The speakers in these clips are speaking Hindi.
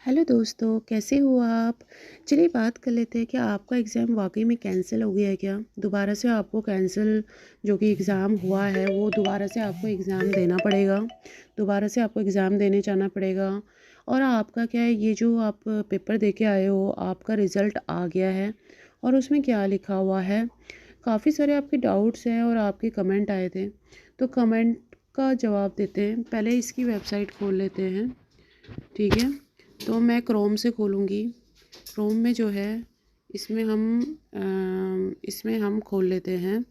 हेलो दोस्तों, कैसे हो आप? चलिए बात कर लेते हैं कि आपका एग्ज़ाम वाक़ई में कैंसिल हो गया है क्या? दोबारा से आपको कैंसिल जो कि एग्ज़ाम हुआ है वो दोबारा से आपको एग्ज़ाम देना पड़ेगा। दोबारा से आपको एग्ज़ाम देने जाना पड़ेगा। और आपका क्या है, ये जो आप पेपर दे के आए हो, आपका रिज़ल्ट आ गया है और उसमें क्या लिखा हुआ है? काफ़ी सारे आपके डाउट्स हैं और आपके कमेंट आए थे। तो कमेंट का जवाब देते हैं। पहले इसकी वेबसाइट खोल लेते हैं, ठीक है? तो मैं क्रोम से खोलूँगी। क्रोम में जो है इसमें हम खोल लेते हैं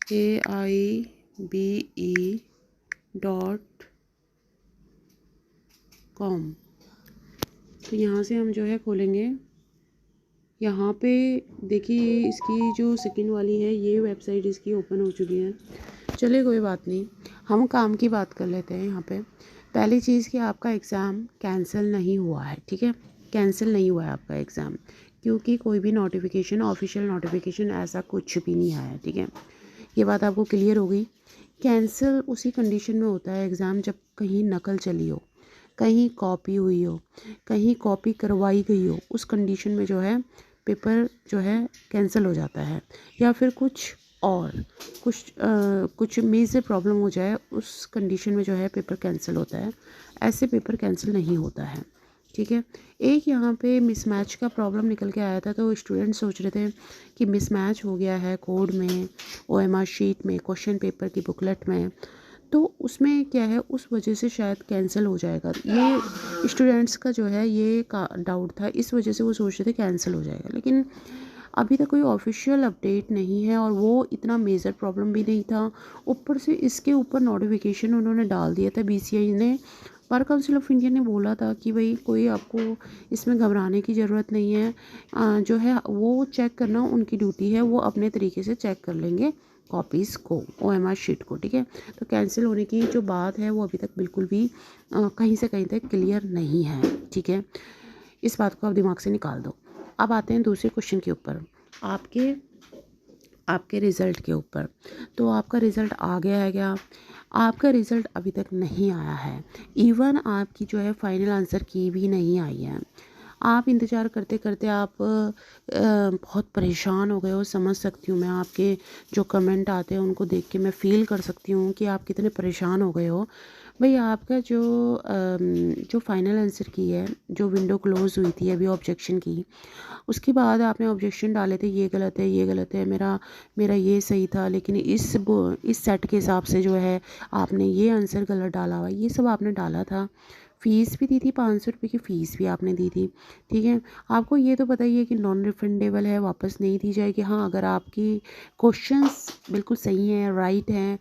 AIBE.com। तो यहाँ से हम जो है खोलेंगे। यहाँ पे देखिए, इसकी जो सेकंड वाली है ये वेबसाइट इसकी ओपन हो चुकी है। चलिए कोई बात नहीं, हम काम की बात कर लेते हैं। यहाँ पे पहली चीज़ कि आपका एग्ज़ाम कैंसिल नहीं हुआ है, ठीक है? कैंसिल नहीं हुआ है आपका एग्ज़ाम, क्योंकि कोई भी नोटिफिकेशन, ऑफिशियल नोटिफिकेशन ऐसा कुछ भी नहीं आया है, ठीक है? ये बात आपको क्लियर हो गई। कैंसिल उसी कंडीशन में होता है एग्ज़ाम जब कहीं नकल चली हो, कहीं कॉपी हुई हो, कहीं कॉपी करवाई गई हो, उस कंडीशन में जो है पेपर जो है कैंसिल हो जाता है। या फिर कुछ मेजर प्रॉब्लम हो जाए, उस कंडीशन में जो है पेपर कैंसिल होता है। ऐसे पेपर कैंसिल नहीं होता है, ठीक है? एक यहाँ पे मिसमैच का प्रॉब्लम निकल के आया था, तो स्टूडेंट सोच रहे थे कि मिसमैच हो गया है कोड में, OMR शीट में, क्वेश्चन पेपर की बुकलेट में, तो उसमें क्या है, उस वजह से शायद कैंसिल हो जाएगा। ये स्टूडेंट्स का जो है ये का डाउट था, इस वजह से वो सोच रहे थे कैंसिल हो जाएगा। लेकिन अभी तक कोई ऑफिशियल अपडेट नहीं है और वो इतना मेजर प्रॉब्लम भी नहीं था। ऊपर से इसके ऊपर नोटिफिकेशन उन्होंने डाल दिया था, BCI ने। बार काउंसिल ऑफ इंडिया ने बोला था कि भाई कोई आपको इसमें घबराने की ज़रूरत नहीं है। जो है वो चेक करना उनकी ड्यूटी है, वो अपने तरीके से चेक कर लेंगे कॉपीज़ को, OMR शीट को, ठीक है? तो कैंसिल होने की जो बात है वो अभी तक बिल्कुल भी कहीं से कहीं तक क्लियर नहीं है, ठीक है? इस बात को आप दिमाग से निकाल दो। अब आते हैं दूसरे क्वेश्चन के ऊपर, आपके आपके रिज़ल्ट के ऊपर। तो आपका रिज़ल्ट आ गया है क्या? आपका रिज़ल्ट अभी तक नहीं आया है। इवन आपकी जो है फाइनल आंसर की भी नहीं आई है। आप इंतज़ार करते करते आप बहुत परेशान हो गए हो। समझ सकती हूँ मैं, आपके जो कमेंट आते हैं उनको देख के मैं फ़ील कर सकती हूँ कि आप कितने परेशान हो गए हो। भाई आपका जो फाइनल आंसर की है, जो विंडो क्लोज़ हुई थी अभी ऑब्जेक्शन की, उसके बाद आपने ऑब्जेक्शन डाले थे, ये गलत है, ये गलत है, मेरा मेरा ये सही था, लेकिन इस सेट के हिसाब से जो है आपने ये आंसर गलत डाला हुआ, ये सब आपने डाला था। फ़ीस भी दी थी, 500 रुपये की फ़ीस भी आपने दी थी, ठीक है? आपको ये तो पता ही है कि नॉन रिफंडेबल है, वापस नहीं दी जाएगी। हाँ, अगर आपकी क्वेश्चंस बिल्कुल सही हैं, राइट हैं,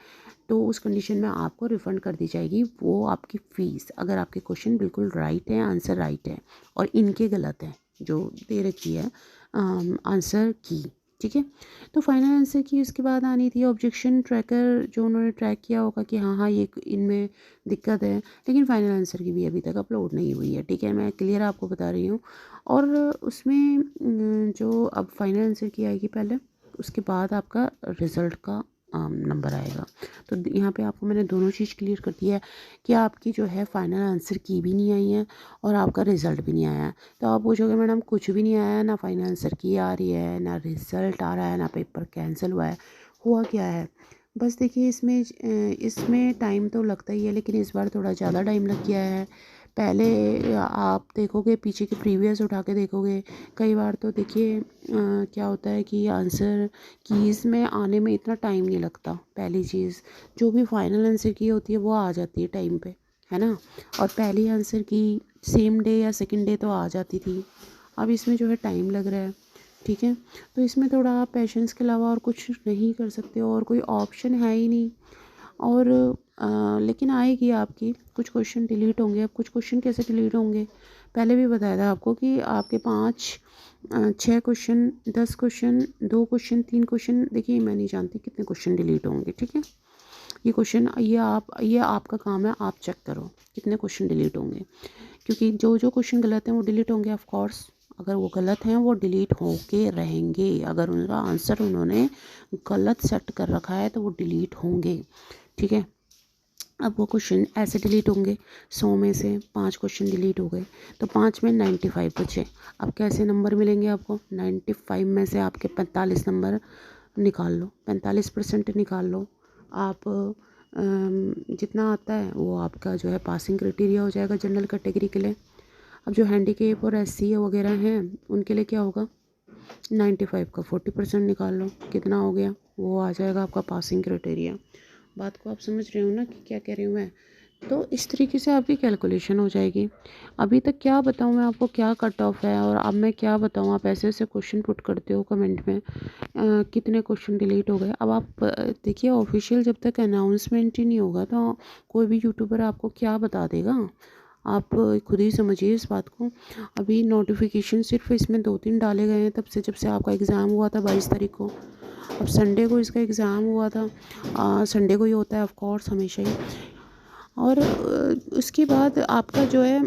तो उस कंडीशन में आपको रिफ़ंड कर दी जाएगी वो आपकी फ़ीस, अगर आपके क्वेश्चन बिल्कुल राइट हैं, आंसर राइट है और इनके गलत हैं जो दे रखी है आंसर की, ठीक है? तो फाइनल आंसर की उसके बाद आनी थी ऑब्जेक्शन ट्रैकर, जो उन्होंने ट्रैक किया होगा कि हाँ हाँ ये इनमें दिक्कत है, लेकिन फाइनल आंसर की भी अभी तक अपलोड नहीं हुई है, ठीक है? मैं क्लियर आपको बता रही हूँ। और उसमें जो अब फाइनल आंसर की आएगी पहले, उसके बाद आपका रिज़ल्ट का नंबर आएगा। तो यहाँ पे आपको मैंने दोनों चीज़ क्लियर कर दी है कि आपकी जो है फाइनल आंसर की भी नहीं आई है और आपका रिज़ल्ट भी नहीं आया है। तो आप पूछोगे मैडम कुछ भी नहीं आया, ना फाइनल आंसर की आ रही है, ना रिज़ल्ट आ रहा है, ना पेपर कैंसिल हुआ है, हुआ क्या है? बस देखिए, इसमें टाइम तो लगता ही है, लेकिन इस बार थोड़ा ज़्यादा टाइम लग गया है। पहले आप देखोगे, पीछे के प्रीवियस उठा के देखोगे, कई बार तो देखिए क्या होता है कि आंसर कीज़ में आने में इतना टाइम नहीं लगता। पहली चीज़, जो भी फाइनल आंसर की होती है वो आ जाती है टाइम पे, है ना? और पहली आंसर की सेम डे या सेकंड डे तो आ जाती थी। अब इसमें जो है टाइम लग रहा है, ठीक है? तो इसमें थोड़ा आप पेशेंस के अलावा और कुछ नहीं कर सकते हो, और कोई ऑप्शन है ही नहीं। और लेकिन आएगी आपकी, कुछ क्वेश्चन डिलीट होंगे। अब कुछ क्वेश्चन कैसे डिलीट होंगे, पहले भी बताया था आपको कि आपके 6 क्वेश्चन, 10 क्वेश्चन, 2 क्वेश्चन, 3 क्वेश्चन, देखिए मैं नहीं जानती कितने क्वेश्चन डिलीट होंगे, ठीक है? ये आपका काम है, आप चेक करो कितने क्वेश्चन डिलीट होंगे, क्योंकि जो जो क्वेश्चन गलत हैं वो डिलीट होंगे ऑफ कोर्स। अगर वो गलत हैं वो डिलीट होके रहेंगे। अगर उनका आंसर उन्होंने गलत सेट कर रखा है तो वो डिलीट होंगे, ठीक है? अब वो क्वेश्चन ऐसे डिलीट होंगे, 100 में से 5 क्वेश्चन डिलीट हो गए तो 5 में 95 बचे। अब कैसे नंबर मिलेंगे आपको? 95 में से आपके 45 नंबर निकाल लो, 45% निकाल लो आप। जितना आता है वो आपका जो है पासिंग क्राइटेरिया हो जाएगा जनरल कैटेगरी के लिए। अब जो हैंडीकेप और SC वगैरह हैं उनके लिए क्या होगा? 95 का 40% निकाल लो, कितना हो गया? वो आ जाएगा आपका पासिंग क्राइटेरिया। बात को आप समझ रहे हो ना कि क्या कह रही हूँ मैं? तो इस तरीके से आपकी कैलकुलेशन हो जाएगी। अभी तक क्या बताऊँ मैं आपको, क्या कट ऑफ है, और अब मैं क्या बताऊँ? आप ऐसे ऐसे क्वेश्चन पुट करते हो कमेंट में, कितने क्वेश्चन डिलीट हो गए। अब आप देखिए, ऑफिशियल जब तक अनाउंसमेंट ही नहीं होगा तो कोई भी यूट्यूबर आपको क्या बता देगा? आप खुद ही समझिए इस बात को। अभी नोटिफिकेशन सिर्फ इसमें 2-3 डाले गए हैं तब से, जब से आपका एग्ज़ाम हुआ था 22 तारीख को। अब संडे को इसका एग्ज़ाम हुआ था, संडे को ही होता है ऑफ कोर्स हमेशा ही। और उसके बाद आपका जो है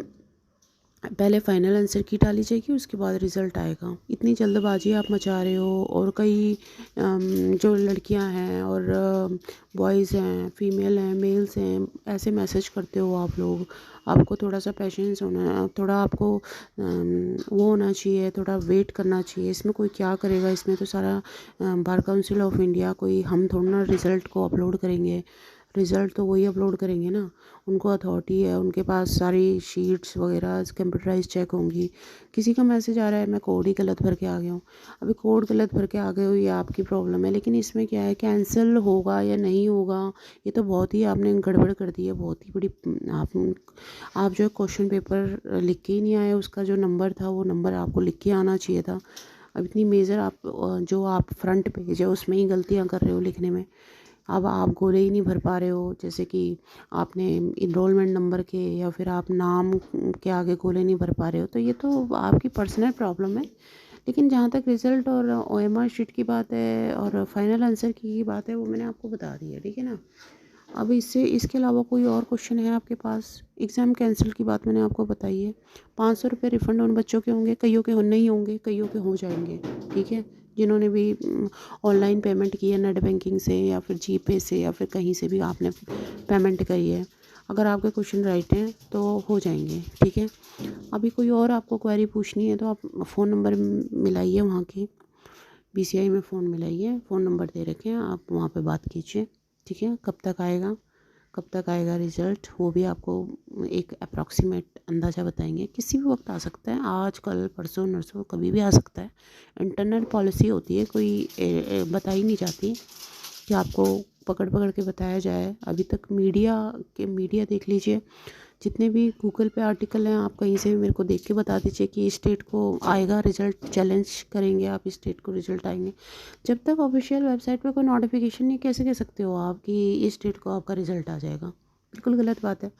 पहले फाइनल आंसर की डाली जाएगी, उसके बाद रिज़ल्ट आएगा। इतनी जल्दबाजी आप मचा रहे हो। और कई जो लड़कियां हैं और बॉयज़ हैं, फीमेल हैं, मेल्स हैं, ऐसे मैसेज करते हो आप लोग। आपको थोड़ा सा पेशेंस होना, थोड़ा आपको वो होना चाहिए, थोड़ा वेट करना चाहिए। इसमें कोई क्या करेगा? इसमें तो सारा बार काउंसिल ऑफ इंडिया, कोई हम थोड़ा ना रिज़ल्ट को अपलोड करेंगे। रिज़ल्ट तो वही अपलोड करेंगे ना, उनको अथॉरिटी है, उनके पास सारी शीट्स वगैरह कंप्यूटराइज चेक होंगी। किसी का मैसेज आ रहा है मैं कोड ही गलत भर के आ गया हूँ, अभी कोड गलत भर के आ गए हो ये आपकी प्रॉब्लम है, लेकिन इसमें क्या है, कैंसिल होगा या नहीं होगा ये तो बहुत ही आपने गड़बड़ कर दी है, बहुत ही बड़ी। आप जो है क्वेश्चन पेपर लिख के ही नहीं आए, उसका जो नंबर था वो नंबर आपको लिख के आना चाहिए था। अब इतनी मेजर आप जो आप फ्रंट पेज है उसमें ही गलतियाँ कर रहे हो लिखने में। अब आप गोले ही नहीं भर पा रहे हो, जैसे कि आपने इनरोलमेंट नंबर के या फिर आप नाम के आगे गोले नहीं भर पा रहे हो, तो ये तो आपकी पर्सनल प्रॉब्लम है। लेकिन जहाँ तक रिज़ल्ट और OMR शीट की बात है और फाइनल आंसर की बात है, वो मैंने आपको बता दी है, ठीक है ना। अब इसके अलावा कोई और क्वेश्चन है आपके पास? एग्ज़ाम कैंसिल की बात मैंने आपको बताई है। 500 रुपये रिफ़ंड उन बच्चों के होंगे, कईयों के नहीं होंगे, कईयों के हो जाएंगे, ठीक है। जिन्होंने भी ऑनलाइन पेमेंट की है नेट बैंकिंग से या फिर GPay से या फिर कहीं से भी आपने पेमेंट करी है, अगर आपके क्वेश्चन राइट हैं तो हो जाएंगे, ठीक है। अभी कोई और आपको क्वेरी पूछनी है तो आप फ़ोन नंबर मिलाइए, वहाँ की BCI में फ़ोन मिलाइए, फ़ोन नंबर दे रखे हैं, आप वहाँ पे बात कीजिए, ठीक है। कब तक आएगा रिज़ल्ट वो भी आपको एक अप्रॉक्सीमेट अंदाज़ा बताएंगे। किसी भी वक्त आ सकता है, आज कल परसों नरसों कभी भी आ सकता है। इंटरनल पॉलिसी होती है, कोई बताई नहीं जाती कि आपको पकड़ पकड़ के बताया जाए। अभी तक मीडिया देख लीजिए, जितने भी गूगल पे आर्टिकल हैं, आप कहीं से भी मेरे को देख के बता दीजिए कि इस डेट को आएगा रिज़ल्ट, चैलेंज करेंगे आप, इस डेट को रिज़ल्ट आएंगे। जब तक ऑफिशियल वेबसाइट पे कोई नोटिफिकेशन नहीं, कैसे कह सकते हो आप कि इस डेट को आपका रिज़ल्ट आ जाएगा? बिल्कुल गलत बात है।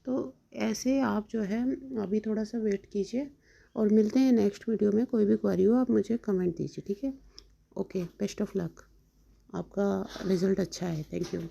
तो ऐसे आप जो है अभी थोड़ा सा वेट कीजिए और मिलते हैं नेक्स्ट वीडियो में। कोई भी क्वेरी हो आप मुझे कमेंट दीजिए, ठीक है। ओके, बेस्ट ऑफ लक, आपका रिज़ल्ट अच्छा है। Thank you.